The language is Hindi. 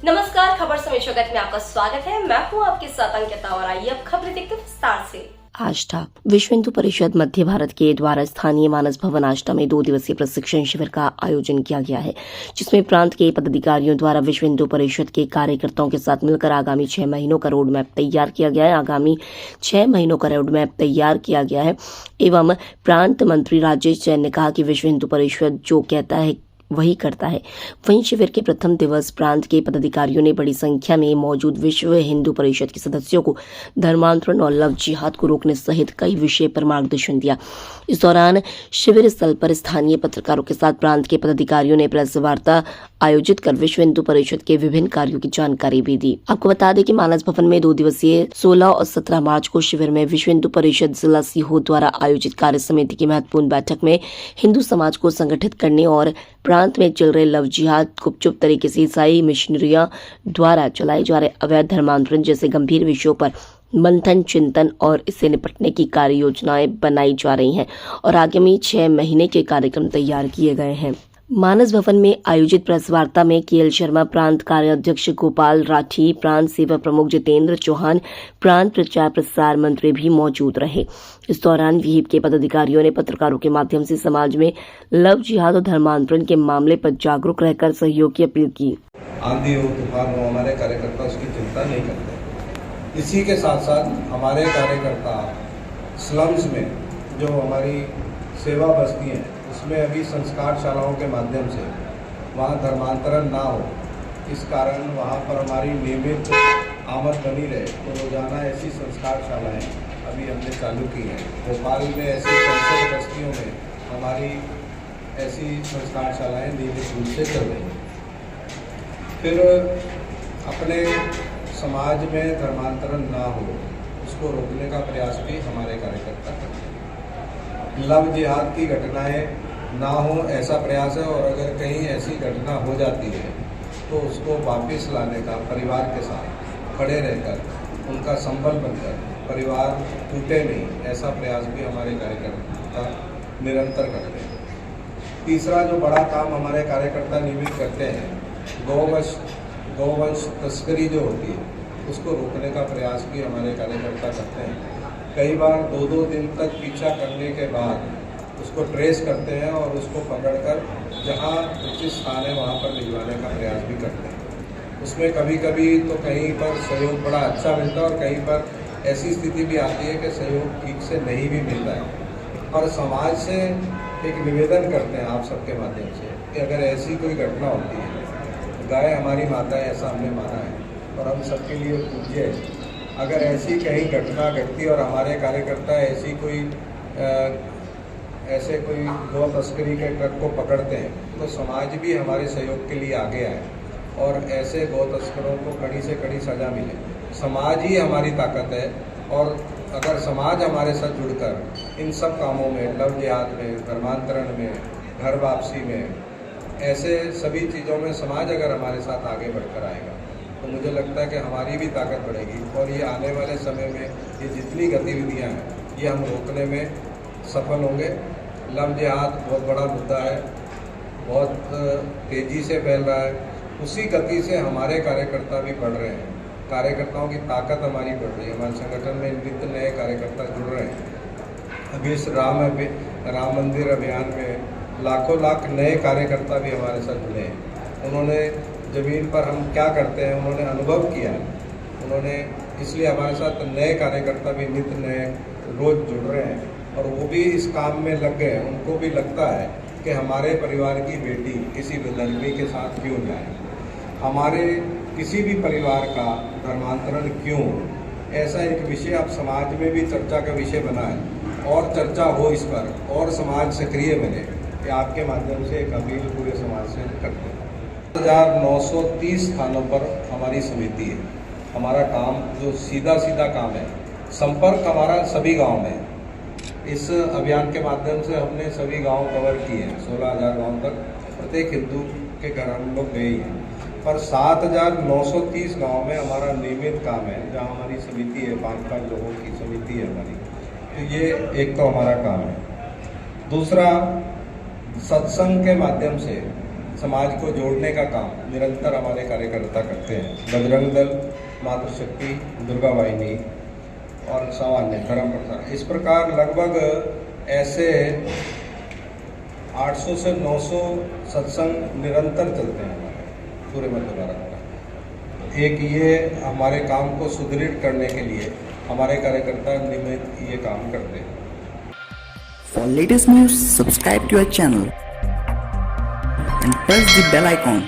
नमस्कार, खबर समय जगत में आपका स्वागत है। मैं हूं आपके साथ अंकिता और आइए अब खबरें देखते हैं विस्तार से। आज था विश्व हिंदू परिषद मध्य भारत के द्वारा स्थानीय मानस भवन आष्टा में 2 दिवसीय प्रशिक्षण शिविर का आयोजन किया गया है, जिसमें प्रांत के पदाधिकारियों द्वारा विश्व हिंदू परिषद के कार्यकर्ताओं के साथ मिलकर आगामी 6 महीनों का रोड मैप तैयार किया गया है। आगामी 6 महीनों का रोड मैप तैयार किया गया है एवं प्रांत मंत्री राजेश जैन ने कहा कि विश्व हिंदू परिषद जो कहता है वही करता है। वहीं शिविर के प्रथम दिवस प्रांत के पदाधिकारियों ने बड़ी संख्या में मौजूद विश्व हिंदू परिषद के सदस्यों को धर्मांतरण और लव जिहाद को रोकने सहित कई विषय पर मार्गदर्शन दिया। इस दौरान शिविर स्थल पर स्थानीय पत्रकारों के साथ प्रांत के पदाधिकारियों ने प्रेस वार्ता आयोजित कर विश्व हिंदू परिषद के विभिन्न कार्यों की जानकारी भी दी। आपको बता दें कि मानस भवन में 2 दिवसीय 16 और 17 मार्च को शिविर में विश्व हिंदू परिषद जिला सीहोर द्वारा आयोजित कार्य समिति की महत्वपूर्ण बैठक में हिंदू समाज को संगठित करने और प्रांत में चल रहे लव जिहाद, गुपचुप तरीके से ईसाई मिशनरियों द्वारा चलाए जा रहे अवैध धर्मांतरण जैसे गंभीर विषयों पर मंथन, चिंतन और इससे निपटने की कार्य योजनाएं बनाई जा रही हैं और आगामी 6 महीने के कार्यक्रम तैयार किए गए हैं। मानस भवन में आयोजित प्रेस वार्ता में केएल शर्मा, प्रांत कार्याध्यक्ष गोपाल राठी, प्रांत सेवा प्रमुख जितेंद्र चौहान, प्रांत प्रचार प्रसार मंत्री भी मौजूद रहे। इस दौरान विहिप के पदाधिकारियों ने पत्रकारों के माध्यम से समाज में लव जिहाद और धर्मांतरण के मामले पर जागरूक रहकर सहयोग की अपील की। आंधी हो, तूफान हो, हमारे कार्यकर्ता उसकी चिंता नहीं करते। इसी के साथ साथ हमारे कार्यकर्ता स्लम्स में जो हमारी सेवा बस्ती है उसमें अभी संस्कार शालाओं के माध्यम से वहाँ धर्मांतरण ना हो, इस कारण वहाँ पर हमारी नियमित आमद बनी रहे तो रोजाना ऐसी संस्कार शालाएँ अभी हमने चालू की हैं। भोपाल में ऐसी 65 बस्तियों में हमारी ऐसी संस्कार शालाएँ नियमित रूप से चल रही हैं। फिर अपने समाज में धर्मांतरण ना हो उसको रोकने का प्रयास भी हमारे कार्यकर्ता करते हैं। लव जिहाद की घटनाएं ना हो ऐसा प्रयास है और अगर कहीं ऐसी घटना हो जाती है तो उसको वापस लाने का परिवार के साथ खड़े रहकर उनका संबल बनकर परिवार टूटे नहीं, ऐसा प्रयास भी हमारे कार्यकर्ता निरंतर करते हैं। तीसरा जो बड़ा काम हमारे कार्यकर्ता नियमित करते हैं, गौवंश तस्करी जो होती है उसको रोकने का प्रयास भी हमारे कार्यकर्ता करते हैं। कई बार 2-2 दिन तक पीछा करने के बाद उसको ट्रेस करते हैं और उसको पकड़कर जहां उचित स्थान है वहां पर भिजवाने का प्रयास भी करते हैं। उसमें कभी कभी तो कहीं पर सहयोग बड़ा अच्छा मिलता है और कहीं पर ऐसी स्थिति भी आती है कि सहयोग ठीक से नहीं भी मिलता है। और समाज से एक निवेदन करते हैं आप सबके माध्यम से कि अगर ऐसी कोई घटना होती है, गाय हमारी माता है ऐसा हमने माना है और हम सबके लिए पूज्य है। अगर ऐसी कहीं घटना घटती और हमारे कार्यकर्ता ऐसी कोई ऐसे कोई गौ तस्करी के ट्रक को पकड़ते हैं तो समाज भी हमारे सहयोग के लिए आगे आए और ऐसे गौ तस्करों को कड़ी से कड़ी सज़ा मिले। समाज ही हमारी ताकत है और अगर समाज हमारे साथ जुड़कर इन सब कामों में, लव जिहाद में, धर्मांतरण में, घर वापसी में, ऐसे सभी चीज़ों में समाज अगर हमारे साथ आगे बढ़कर आएगा तो मुझे लगता है कि हमारी भी ताकत बढ़ेगी और ये आने वाले समय में ये जितनी गतिविधियां हैं ये हम रोकने में सफल होंगे। लव जिहाद बहुत बड़ा मुद्दा है, बहुत तेज़ी से फैल रहा है, उसी गति से हमारे कार्यकर्ता भी बढ़ रहे हैं। कार्यकर्ताओं की ताकत हमारी बढ़ रही है। हमारे संगठन में नित्य नए कार्यकर्ता जुड़ रहे हैं। अभी इस राम मंदिर अभियान में लाखों लाख नए कार्यकर्ता भी हमारे साथ जुड़े हैं। उन्होंने ज़मीन पर हम क्या करते हैं उन्होंने अनुभव किया है। उन्होंने इसलिए हमारे साथ नए कार्यकर्ता भी नित्य नए रोज़ जुड़ रहे हैं और वो भी इस काम में लग गए। उनको भी लगता है कि हमारे परिवार की बेटी किसी लड़की के साथ क्यों जाए, हमारे किसी भी परिवार का धर्मांतरण क्यों, ऐसा एक विषय अब समाज में भी चर्चा का विषय बना है और चर्चा हो इस पर और समाज सक्रिय बने कि आपके माध्यम से एक अपील पूरे समाज से करते हैं। 1930 स्थानों पर हमारी समिति है। हमारा काम जो सीधा काम है, संपर्क हमारा सभी गांव में। इस अभियान के माध्यम से हमने सभी गांव कवर किए हैं। 16,000 गांव तक प्रत्येक हिंदू के घर हम लोग गए हैं और 7,930 गांव में हमारा नियमित काम है जहां हमारी समिति है, 5-5 लोगों की समिति है हमारी। तो ये एक तो हमारा काम है। दूसरा, सत्संग के माध्यम से समाज को जोड़ने का काम निरंतर हमारे कार्यकर्ता करते हैं। बजरंग दल, मातृशक्ति, दुर्गा वाहिनी और सामान्य धर्म प्रचार, इस प्रकार लगभग ऐसे 800 से 900 सत्संग निरंतर चलते हैं हमारे पूरे मध्य भारत में। एक ये हमारे काम को सुदृढ़ करने के लिए हमारे कार्यकर्ता नियमित ये काम करते हैं। For latest news, subscribe to our channel and press the bell icon.